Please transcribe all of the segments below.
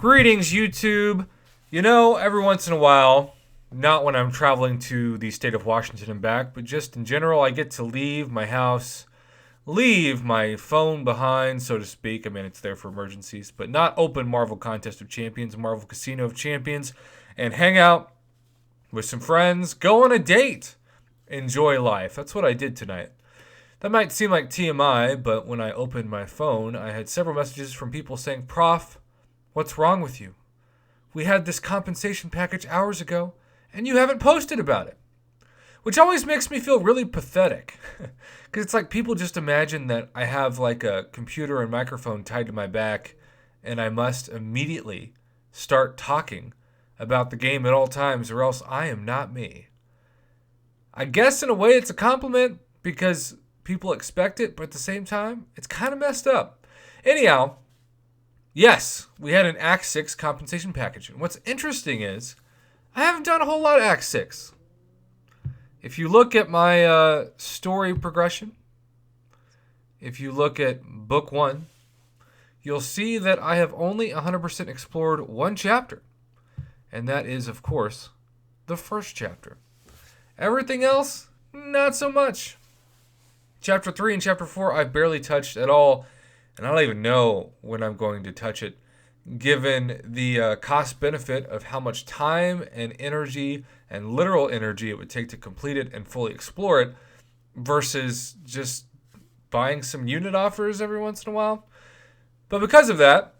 Greetings, YouTube. You know, every once in a while, not when I'm traveling to the state of Washington and back, but just in general, I get to leave my house, leave my phone behind, so to speak. I mean, it's there for emergencies, but not open Marvel Contest of Champions, Marvel Casino of Champions, and hang out with some friends, go on a date, enjoy life. That's what I did tonight. That might seem like TMI, but when I opened my phone, I had several messages from people saying, "Prof, what's wrong with you? We had this compensation package hours ago, and you haven't posted about it." Which always makes me feel really pathetic. Because it's like people just imagine that I have like a computer and microphone tied to my back, and I must immediately start talking about the game at all times, or else I am not me. I guess in a way it's a compliment, because people expect it, but at the same time, it's kind of messed up. Anyhow, yes, we had an Act 6 compensation package. And what's interesting is, I haven't done a whole lot of Act 6. If you look at my story progression, if you look at Book 1, you'll see that I have only 100% explored one chapter. And that is, of course, the first chapter. Everything else, not so much. Chapter 3 and Chapter 4, I've barely touched at all. And I don't even know when I'm going to touch it, given the cost-benefit of how much time and energy and literal energy it would take to complete it and fully explore it versus just buying some unit offers every once in a while. But because of that,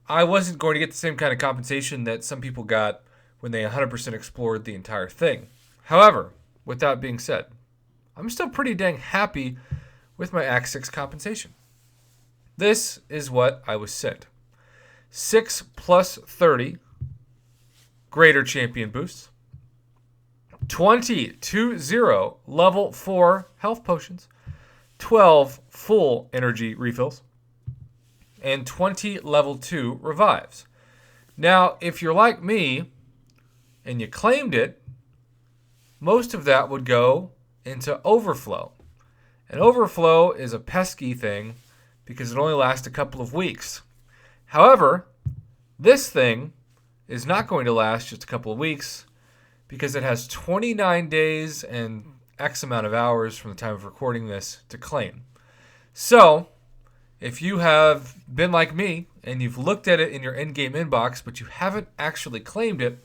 I wasn't going to get the same kind of compensation that some people got when they 100% explored the entire thing. However, with that being said, I'm still pretty dang happy with my Act 6 compensation. This is what I was sent. 6 plus 30 greater champion boosts, 20 level 4 health potions, 12 full energy refills, and 20 level 2 revives. Now, if you're like me and you claimed it, most of that would go into overflow. And overflow is a pesky thing because it only lasts a couple of weeks. However, this thing is not going to last just a couple of weeks because it has 29 days and X amount of hours from the time of recording this to claim. So, if you have been like me and you've looked at it in your in-game inbox but you haven't actually claimed it,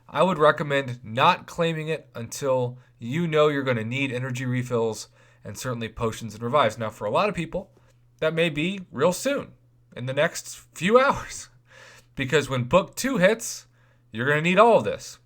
I would recommend not claiming it until you know you're going to need energy refills and certainly potions and revives. Now, for a lot of people, that may be real soon, in the next few hours. Because when Book 2 hits, you're going to need all of this.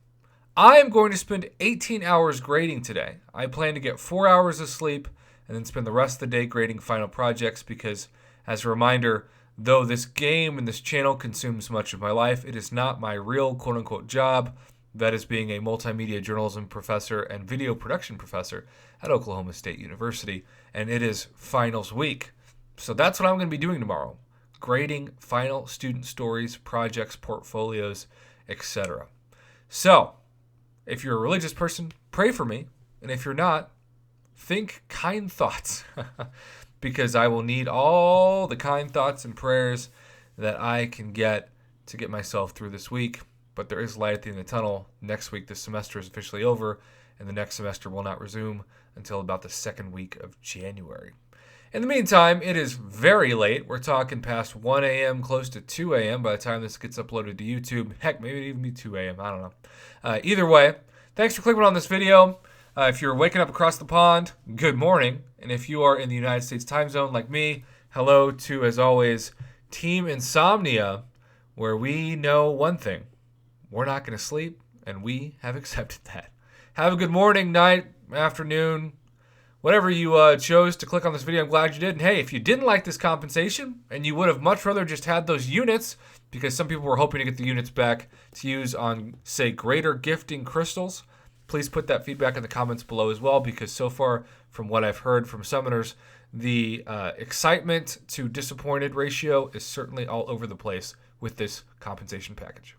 I am going to spend 18 hours grading today. I plan to get 4 hours of sleep and then spend the rest of the day grading final projects because, as a reminder, though this game and this channel consumes much of my life, it is not my real quote-unquote job. That is being a multimedia journalism professor and video production professor at Oklahoma State University. And it is finals week. So that's what I'm going to be doing tomorrow. Grading final student stories, projects, portfolios, etc. So, if you're a religious person, pray for me. And if you're not, think kind thoughts. Because I will need all the kind thoughts and prayers that I can get to get myself through this week. But there is light at the end of the tunnel. Next week, this semester is officially over, and the next semester will not resume until about the second week of January. In the meantime, it is very late. We're talking past 1 a.m., close to 2 a.m. by the time this gets uploaded to YouTube. Heck, maybe it'll even be 2 a.m. I don't know. Either way, thanks for clicking on this video. If you're waking up across the pond, good morning. And if you are in the United States time zone like me, hello to, as always, Team Insomnia, where we know one thing. We're not going to sleep, and we have accepted that. Have a good morning, night, afternoon, whatever you chose to click on this video. I'm glad you did. And hey, if you didn't like this compensation, and you would have much rather just had those units, because some people were hoping to get the units back to use on, say, greater gifting crystals, please put that feedback in the comments below as well, because so far, from what I've heard from summoners, the excitement to disappointed ratio is certainly all over the place with this compensation package.